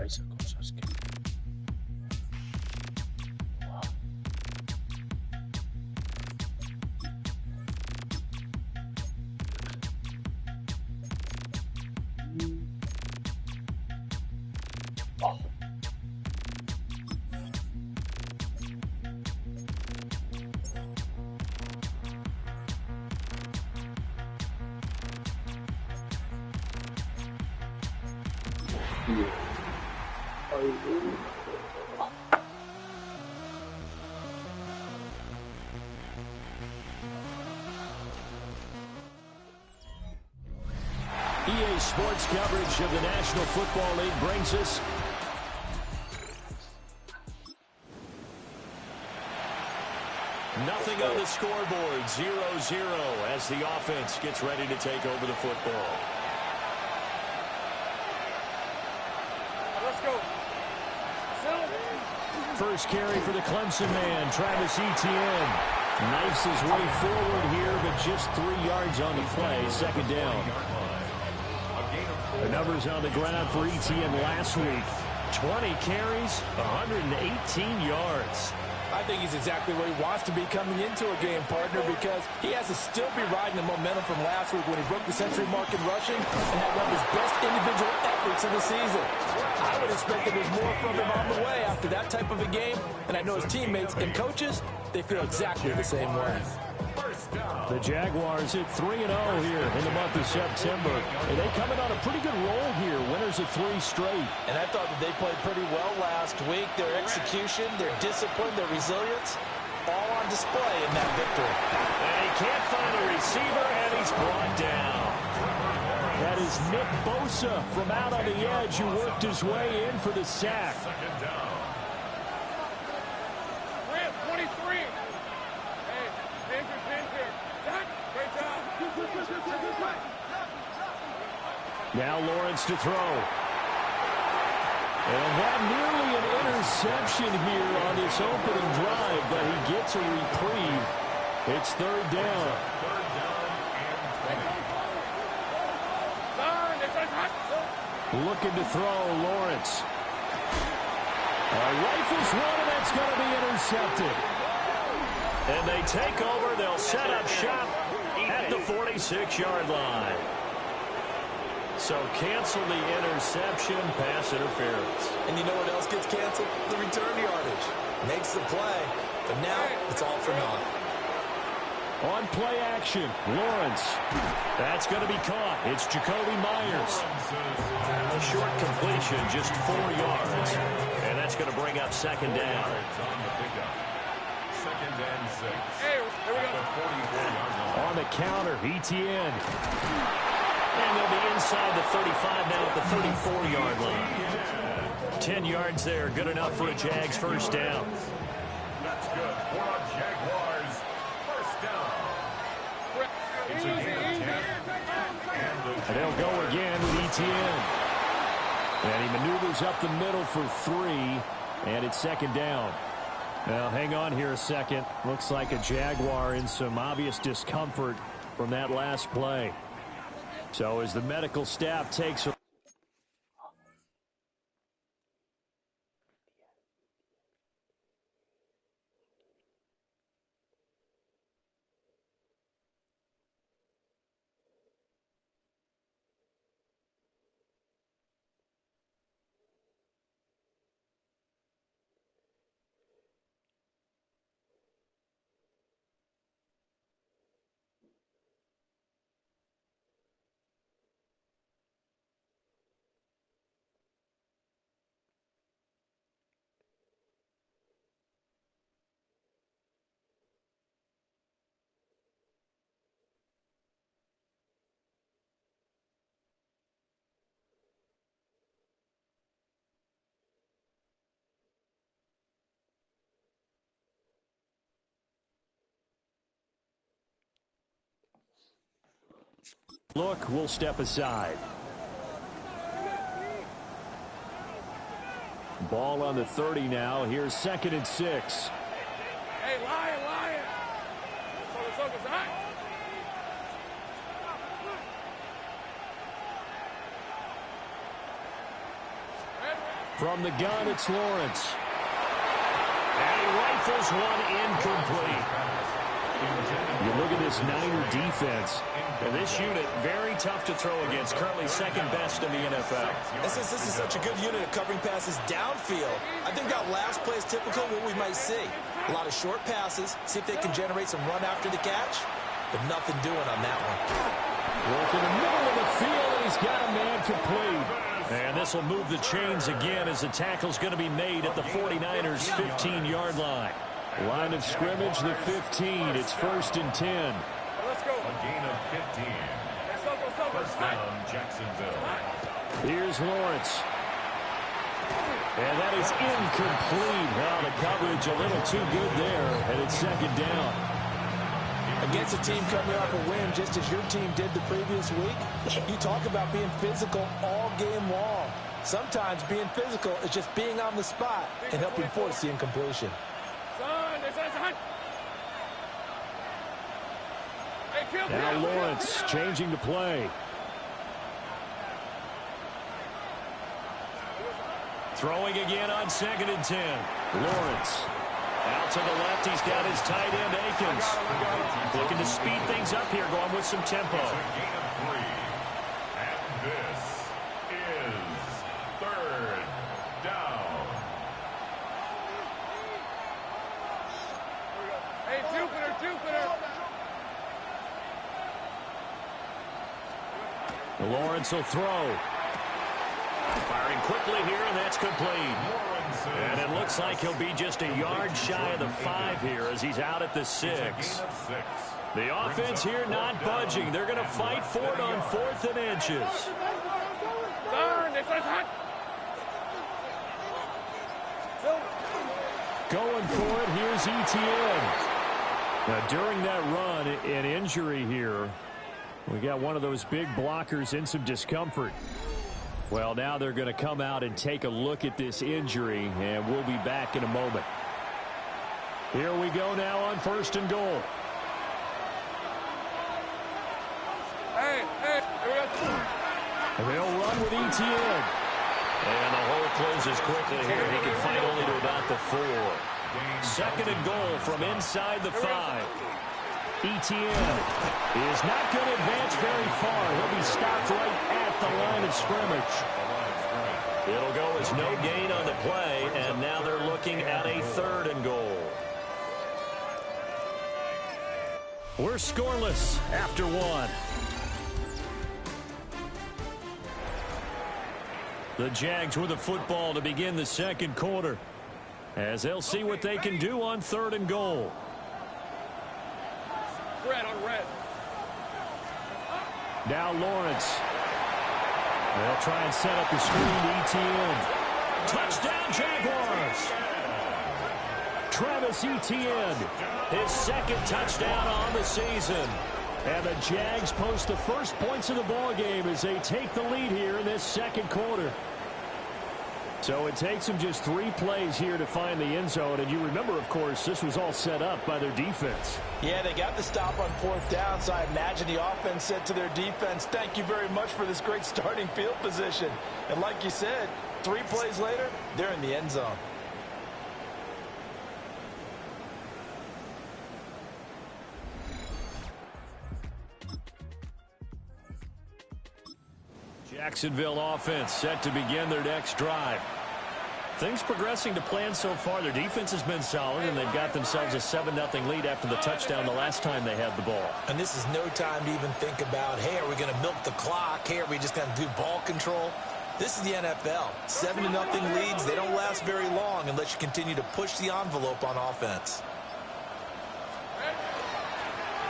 EA Sports coverage of the National Football League brings us nothing on the scoreboard, 0-0 as the offense gets ready to take over the football. Let's go. First carry for the Clemson man, Travis Etienne. Knifes his way forward here, but just 3 yards on the play, second down. The numbers on the ground for Etienne last week. 20 carries, 118 yards. I think he's exactly where he wants to be coming into a game, partner, because he has to still be riding the momentum from last week when he broke the century mark in rushing and had one of his best individual efforts of the season. I would expect that there's more from him on the way after that type of a game, and I know his teammates and coaches, they feel exactly the same way. The Jaguars hit 3-0 here in the month of September. And they come in on a pretty good roll here, winners of 3 straight. And I thought that they played pretty well last week. Their execution, their discipline, their resilience, all on display in that victory. And he can't find a receiver, and he's brought down. That is Nick Bosa from out on the edge who worked his way in for the sack. Now Lawrence to throw. And that nearly an interception here on this opening drive, but he gets a reprieve. It's third down. Looking to throw, Lawrence. Rifles one, and that's going to be intercepted. And they take over. They'll set up shop at the 46-yard line. So cancel the interception, pass interference. And you know what else gets canceled? The return yardage. Makes the play, but now it's all for naught. On play action, Lawrence. That's going to be caught. It's Jacoby Myers. A short completion, just 4 yards. And that's going to bring up second down. Second and 6. Hey, here we go. On the counter, Etienne. And they'll be inside the 35 now at the 34-yard line. 10 yards there, good enough for a Jags first down. That's good for a Jaguars first down. It's a gain of 10. And they'll go again with Etienne. And he maneuvers up the middle for 3, and it's second down. Now, hang on here a second. Looks like a Jaguar in some obvious discomfort from that last play. So as the medical staff takes a look, we'll step aside. Ball on the 30 now. Here's second and 6. Hey, Lion. From the gun, it's Lawrence. And he rifles one incomplete. You look at this Niner defense. And this unit, very tough to throw against. Currently second best in the NFL. And since this is such a good unit of covering passes downfield, I think that last play is typical of what we might see. A lot of short passes, see if they can generate some run after the catch, but nothing doing on that one. Work in the middle of the field, and he's got a man complete. And this will move the chains again as the tackle's going to be made at the 49ers' 15-yard line. Line of scrimmage, the 15. It's 1st and 10. Let's go. A gain of 15. First down, Jacksonville. Here's Lawrence. And that is incomplete. Well, the coverage a little too good there, and it's 2nd down. Against a team coming off a win, just as your team did the previous week, you talk about being physical all game long. Sometimes being physical is just being on the spot and helping force the incompletion. Now Lawrence changing the play. Throwing again on 2nd and 10. Lawrence. Out to the left, he's got his tight end, Akins. Looking to speed things up here, going with some tempo. Gain of 3. And this is 3rd down. Hey, Jupiter. Lawrence will throw. Firing quickly here, and that's complete. And it looks like he'll be just a yard shy of the 5 here as he's out at the 6. The offense here not budging. They're going to fight for it on 4th and inches. Going for it, here's ETN. Now, during that run, an injury here. We got one of those big blockers in some discomfort. Well, now they're going to come out and take a look at this injury, and we'll be back in a moment. Here we go now on 1st and goal. And they'll run with ETN. And the hole closes quickly here. He can fight only to about the 4. 2nd and goal from inside the 5. ETN is not going to advance very far. He'll be stopped right at the line of scrimmage. It'll go as no gain on the play, and now they're looking at a 3rd and goal. We're scoreless after 1. The Jags with the football to begin the 2nd quarter, as they'll see what they can do on 3rd and goal. Red on red. Now Lawrence. They'll try and set up the screen to ETN. Touchdown Jaguars. Travis Etienne, his 2nd touchdown on the season. And the Jags post the first points of the ball game as they take the lead here in this 2nd quarter. So it takes them just 3 plays here to find the end zone. And you remember, of course, this was all set up by their defense. Yeah, they got the stop on 4th down, so I imagine the offense said to their defense, thank you very much for this great starting field position. And like you said, 3 plays later, they're in the end zone. Jacksonville offense set to begin their next drive. Things progressing to plan so far. Their defense has been solid, and they've got themselves a 7-0 lead after the touchdown the last time they had the ball. And this is no time to even think about, hey, are we going to milk the clock? Hey, are we just going to do ball control? This is the NFL. 7-0 leads, they don't last very long unless you continue to push the envelope on offense.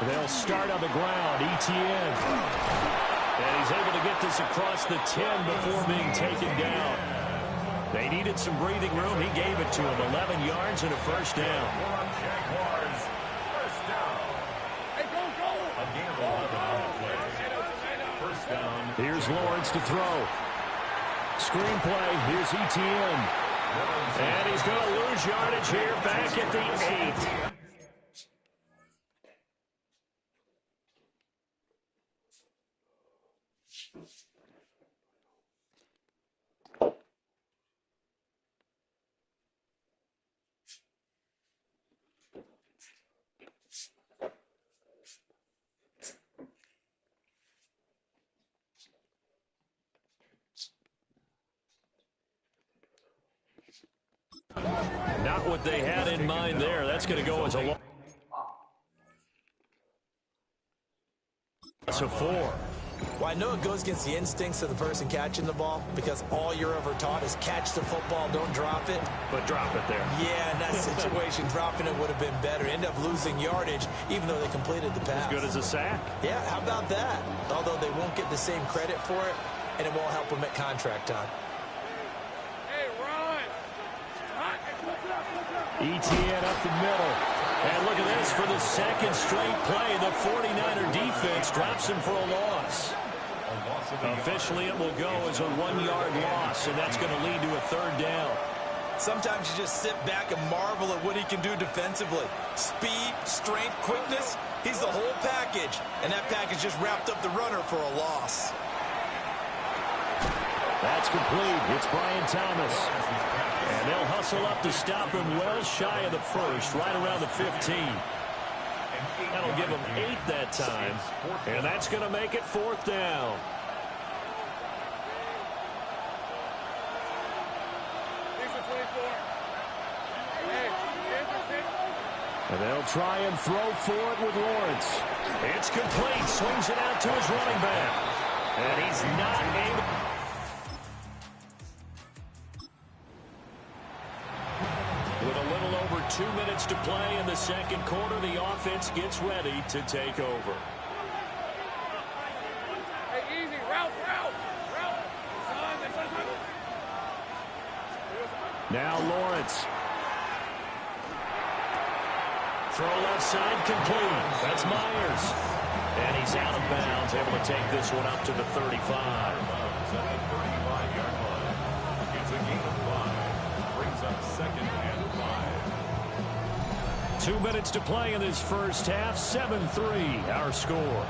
They'll start on the ground. ETN. And he's able to get this across the 10 before being taken down. They needed some breathing room. He gave it to him. 11 yards and a first down. Jaguars, first down. Hey, go. A gain of 11 on the play. First down. Here's Lawrence to throw. Screen play. Here's ETN. And he's going to lose yardage here back at the 8. Not what they had in mind there. That's going to go as a loss of 4. Well, I know it goes against the instincts of the person catching the ball because all you're ever taught is catch the football, don't drop it. But drop it there. Yeah, in that situation, dropping it would have been better. End up losing yardage, even though they completed the pass. As good as a sack. Yeah, how about that? Although they won't get the same credit for it, and it won't help them at contract time. Hey, Ron. ETN up the middle. And look at this. For the second straight play, the 49er defense drops him for a loss. Officially, it will go as a 1-yard loss, and that's going to lead to a 3rd down. Sometimes you just sit back and marvel at what he can do defensively. Speed, strength, quickness, he's the whole package. And that package just wrapped up the runner for a loss. That's complete. It's Brian Thomas. And they'll hustle up to stop him well shy of the first, right around the 15. That'll give him 8 that time. And that's going to make it 4th down. And they'll try and throw for it with Lawrence. It's complete. Swings it out to his running back. And he's not able. With a little over 2 minutes to play in the second quarter, the offense gets ready to take over. Hey, easy. Route. Now Lawrence. Throw left side complete. That's Myers. And he's out of bounds, able to take this one up to the 35. It's a gain of 5. Brings up 2nd and 5. 2 minutes to play in this first half. 7-3 our score.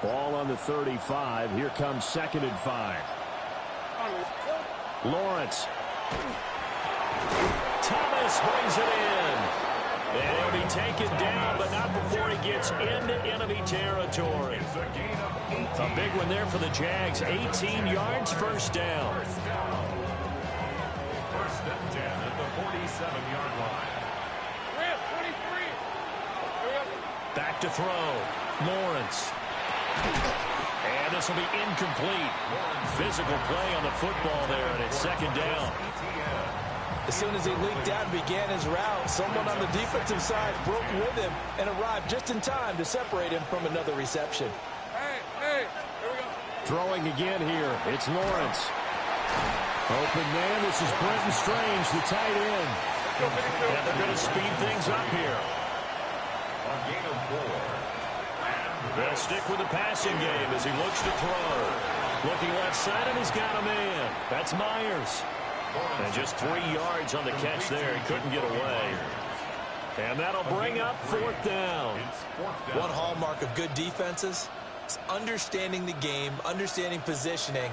Ball on the 35. Here comes 2nd and 5. Lawrence. Thomas brings it in. And he'll be taken down, but not before he gets into enemy territory. A big one there for the Jags. 18 yards, 1st down. 1st and 10 at the 47-yard line. Back to throw. Lawrence. And this will be incomplete. Physical play on the football there, and it's 2nd down. As soon as he leaked out and began his route, someone on the defensive side broke with him and arrived just in time to separate him from another reception. Hey, here we go. Throwing again here. It's Lawrence. Open man. This is Brenton Strange, the tight end. And they're going to speed things up here. A gain of 4. They'll stick with the passing game as he looks to throw. Looking left side, and he's got a man. That's Myers. And just 3 yards on the catch there. He couldn't get away. And that'll bring up 4th down. One hallmark of good defenses is understanding the game, understanding positioning,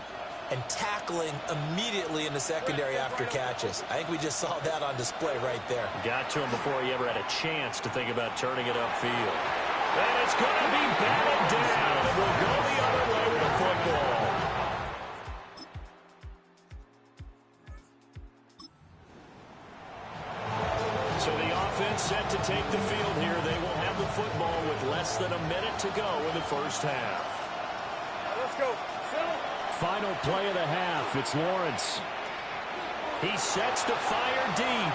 and tackling immediately in the secondary after catches. I think we just saw that on display right there. Got to him before he ever had a chance to think about turning it upfield. And it's going to be batted down. It will go the other way with the football. So the offense set to take the field here. They will have the football with less than a minute to go in the first half. Let's go. Final play of the half. It's Lawrence. He sets to fire deep.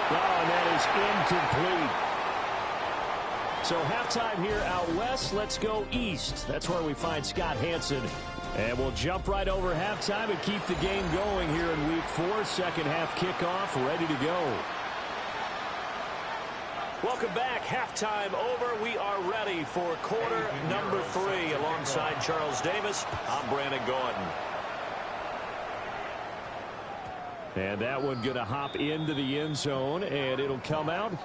Oh, and that is incomplete. So halftime here out west. Let's go east. That's where we find Scott Hanson. And we'll jump right over halftime and keep the game going here in Week 4. Second half kickoff ready to go. Welcome back. Halftime over. We are ready for quarter number 3. Alongside Charles Davis, I'm Brandon Gordon. And that one going to hop into the end zone, and it'll come out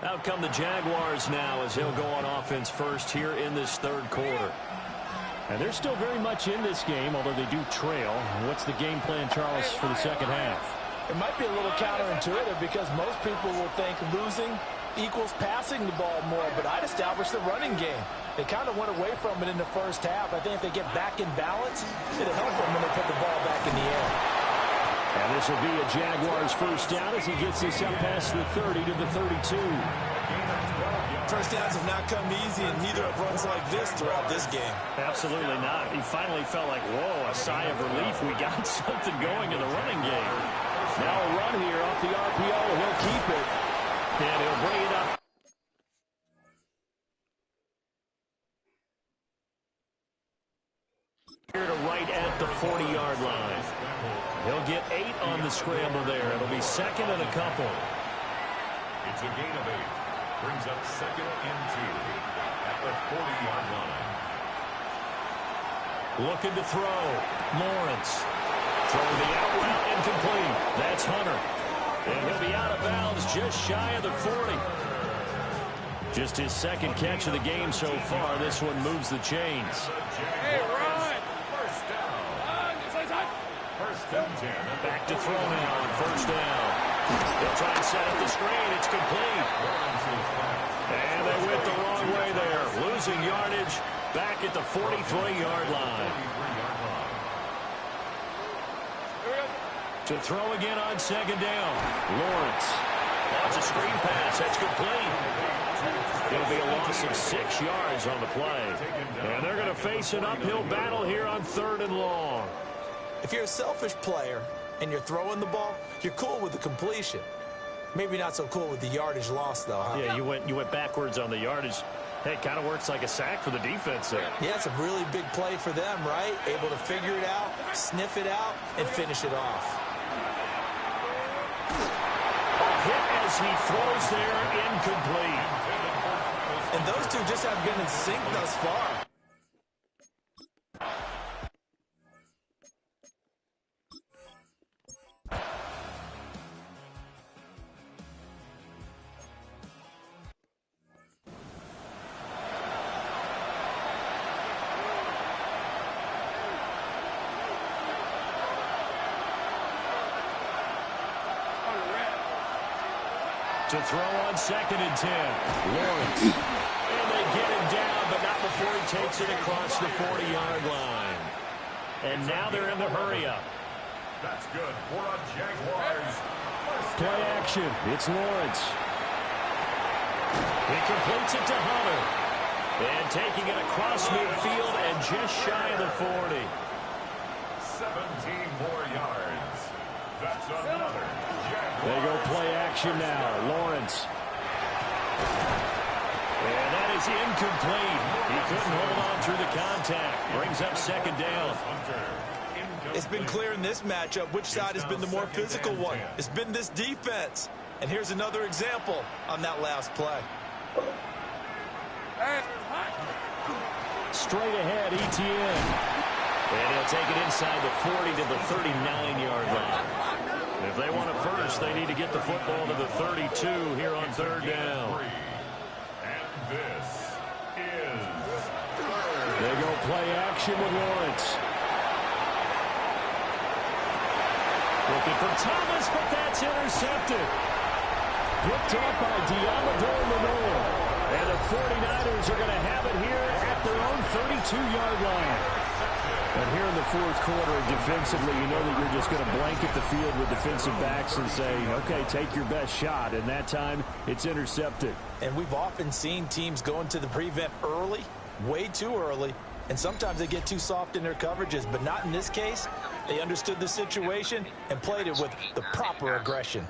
Out come the Jaguars now as he'll go on offense first here in this third quarter. And they're still very much in this game, although they do trail. What's the game plan, Charles, for the second half? It might be a little counterintuitive because most people will think losing equals passing the ball more, but I'd establish the running game. They kind of went away from it in the first half. I think if they get back in balance, it'll help them when they put the ball back in the air. And this will be a Jaguars first down as he gets this up past the 30 to the 32. First downs have not come easy, and neither have runs like this throughout this game. Absolutely not. He finally felt like, whoa, a sigh of relief. We got something going in the running game. Now a run here off the RPO. He'll keep it. And he'll bring it up. Here to right at the 40-yard line. He'll get 8 on the scramble there. It'll be second and a couple. It's a gain of 8. Brings up second and 2 at the 40-yard line. Looking to throw. Lawrence. Throwing the out route incomplete. That's Hunter. And he'll be out of bounds just shy of the 40. Just his second catch of the game so far. This one moves the chains. Hey, run! First down. First and 10. Back to throw now on first down. They'll try and set up the screen. It's complete. And they went the wrong way there. Losing yardage back at the 43-yard line. To throw again on second down. Lawrence. That's a screen pass. That's complete. It'll be a loss of 6 yards on the play. And they're going to face an uphill battle here on third and long. If you're a selfish player and you're throwing the ball, you're cool with the completion. Maybe not so cool with the yardage loss, though, huh? Yeah, you went backwards on the yardage. Hey, it kind of works like a sack for the defense there. Yeah, it's a really big play for them, right? Able to figure it out, sniff it out, and finish it off. A hit as he throws there, incomplete. And those two just have been in sync thus far. To throw on second and 10. Lawrence. And they get him down, but not before he takes it across the 40-yard line. And now they're in the hurry-up. That's good for a Jaguars. Play action. It's Lawrence. He completes it to Hunter. And taking it across midfield and just shy of the 40. 17 more yards. That's another Jaguars. They go play action now. Lawrence. And that is incomplete. He couldn't hold on through the contact. Brings up second down. It's been clear in this matchup which side has been the more physical one. It's been this defense. And here's another example on that last play. Straight ahead, ETN. And he'll take it inside the 40 to the 39-yard line. If they want it first, they need to get the football to the 32 here on third down. And this is They go play action with Lawrence. Looking for Thomas, but that's intercepted. Picked up by Diamador Lenore. And the 49ers are going to have it here at their own 32-yard line. And here in the fourth quarter, defensively, you know that you're just going to blanket the field with defensive backs and say, okay, take your best shot. And that time, it's intercepted. And we've often seen teams go into the prevent early, way too early, and sometimes they get too soft in their coverages, but not in this case. They understood the situation and played it with the proper aggression.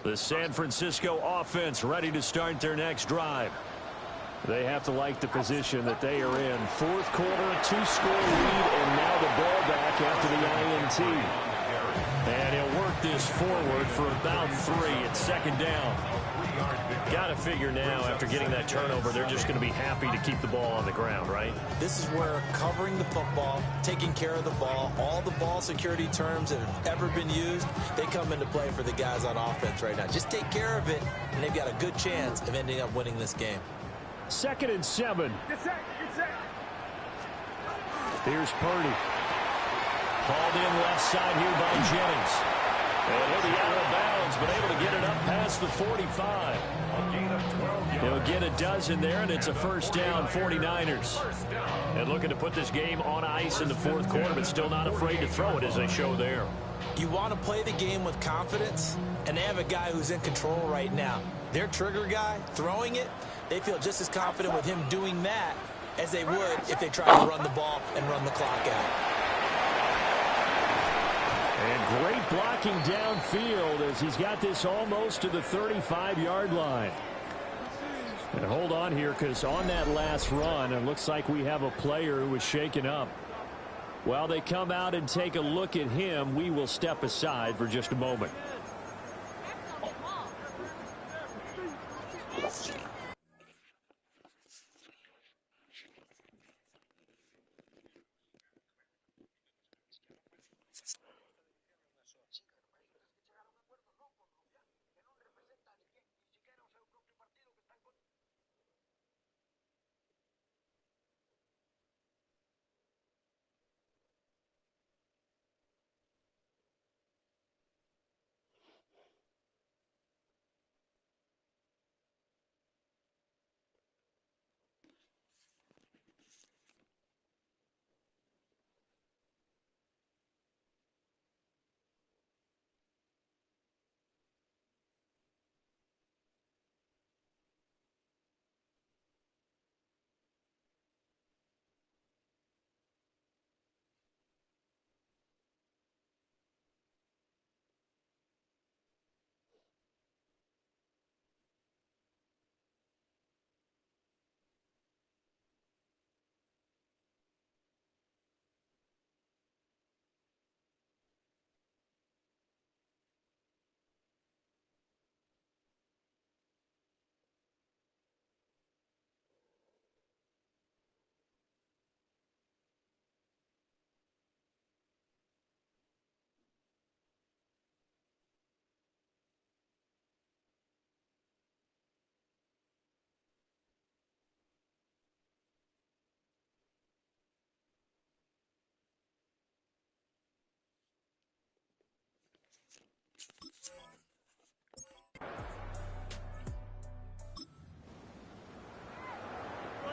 The San Francisco offense ready to start their next drive. They have to like the position that they are in. Fourth quarter, 2-score lead, and now the ball back after the INT. And he'll work this forward for about 3 at second down. Got to figure now, after getting that turnover, they're just going to be happy to keep the ball on the ground, right? This is where covering the football, taking care of the ball, all the ball security terms that have ever been used, they come into play for the guys on offense right now. Just take care of it, and they've got a good chance of ending up winning this game. 2nd and 7. Get set. Get set. Here's Purdy. Hauled in left side here by Jennings. And he'll be out of bounds, but able to get it up past the 45. He'll get a dozen there, and it's a first down, 49ers. And looking to put this game on ice in the 4th quarter, but still not afraid to throw it as they show there. You want to play the game with confidence, and they have a guy who's in control right now. Their trigger guy, throwing it, they feel just as confident with him doing that as they would if they tried to run the ball and run the clock out. And great blocking downfield as he's got this almost to the 35-yard line. And hold on here, because on that last run, it looks like we have a player who was shaken up. While they come out and take a look at him, we will step aside for just a moment.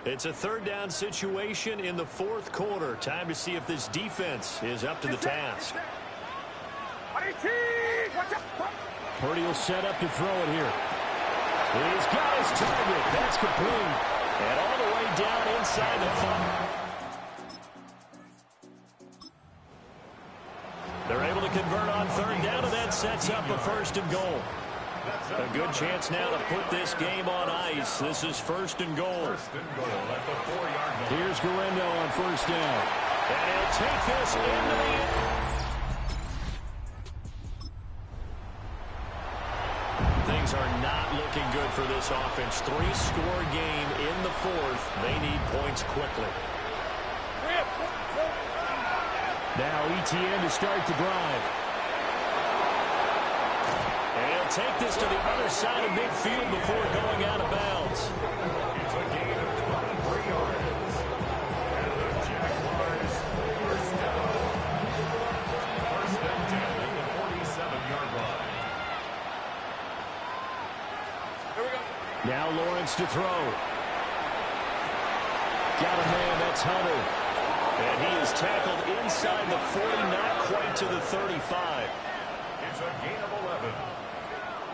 It's a 3rd down situation in the 4th quarter. Time to see if this defense is up to the task. Purdy will set up to throw it here. He's got his target. That's complete. And all the way down inside the 5. They're able to convert on 3rd down, and that sets up a 1st and goal. A good chance now to put this game on ice. This is 1st and goal. Here's Guerrero on 1st down. And he'll take this into the end. Things are not looking good for this offense. 3-score game in the 4th. They need points quickly. Now ETN to start the drive. Take this to the other side of midfield before going out of bounds. It's a gain of 23 yards. And the Jaguars first down. 1st and 10 at the 47-yard line. Here we go. Now Lawrence to throw. Got a man, that's Hunter. And he is tackled inside the 40, not quite to the 35. It's a gain of 11.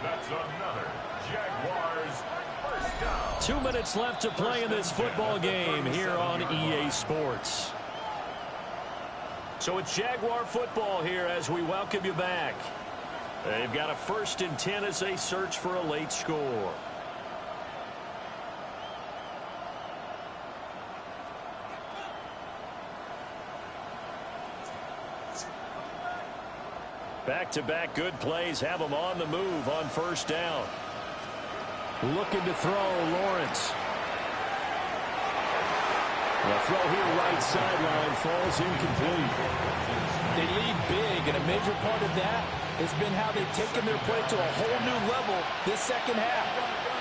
That's another Jaguars first down. 2 minutes left to play in this football game here on EA Sports. So it's Jaguar football here as we welcome you back. They've got a 1st and 10 as they search for a late score. Back-to-back good plays have them on the move on first down. Looking to throw, Lawrence. The throw here right sideline falls incomplete. They lead big, and a major part of that has been how they've taken their play to a whole new level this second half.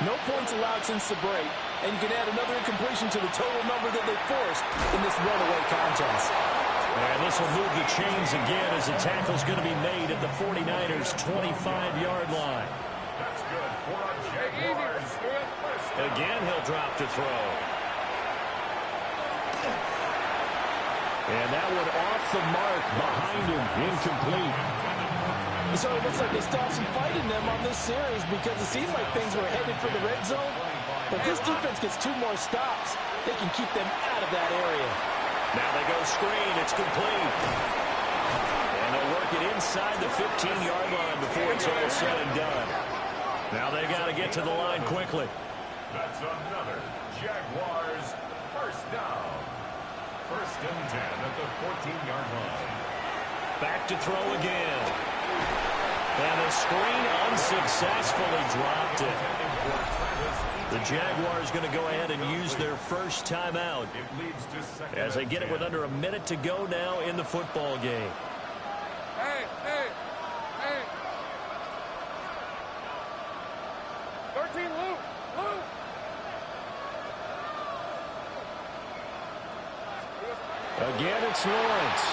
No points allowed since the break, and you can add another incompletion to the total number that they forced in this runaway contest. And this will move the chains again as the tackle's going to be made at the 49ers' 25-yard line. That's good for our Jaguars. Again, he'll drop to throw. And that one off the mark behind him, incomplete. So it looks like they stopped some fight in them on this series because it seemed like things were headed for the red zone. But this defense gets 2 more stops. They can keep them out of that area. Now they go screen. It's complete. And they'll work it inside the 15-yard line before it's all said and done. Now they got to get to the line quickly. That's another Jaguars first down. First and 10 at the 14-yard line. Back to throw again. And the screen unsuccessfully dropped it. The Jaguars going to go ahead and use their first timeout as they get it with under a minute to go now in the football game. Hey, hey, hey. 13, Luke. Luke. Again, it's Lawrence.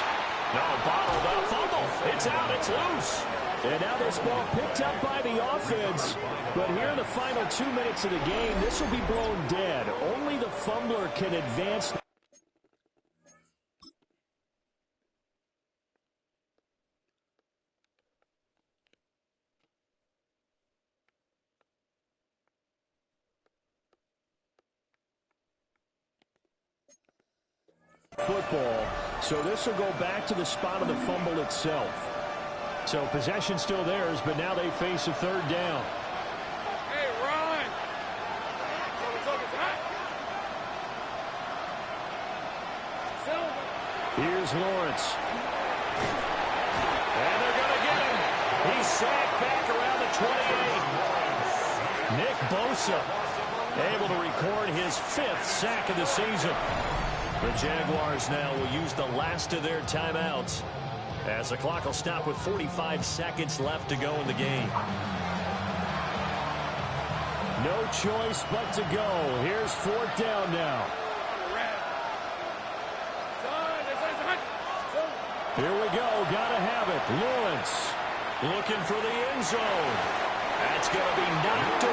No, bottled up. Fumble. It's out. It's loose. And now this ball picked up by the offense. But here in the final 2 minutes of the game, this will be blown dead. Only the fumbler can advance. Football. So this will go back to the spot of the fumble itself. So possession still theirs, but now they face a third down. Hey, Ron. Here's Lawrence. And they're going to get him. He's sacked back around the 28. Nick Bosa able to record his 5th sack of the season. The Jaguars now will use the last of their timeouts as the clock will stop with 45 seconds left to go in the game. No choice but to go. Here's 4th down now. Here we go. Gotta have it. Lawrence looking for the end zone. That's going to be knocked away.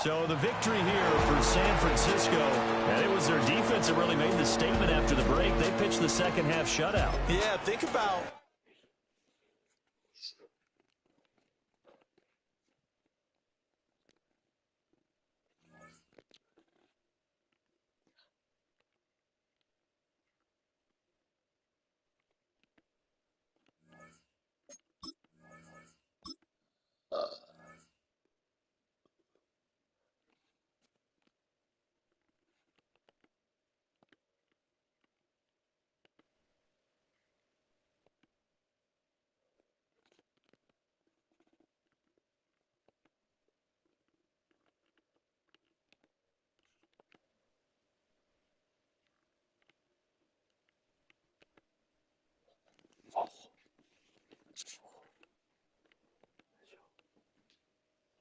So the victory here for San Francisco, and it was their defense that really made the statement after the break. They pitched the second half shutout. Yeah, think about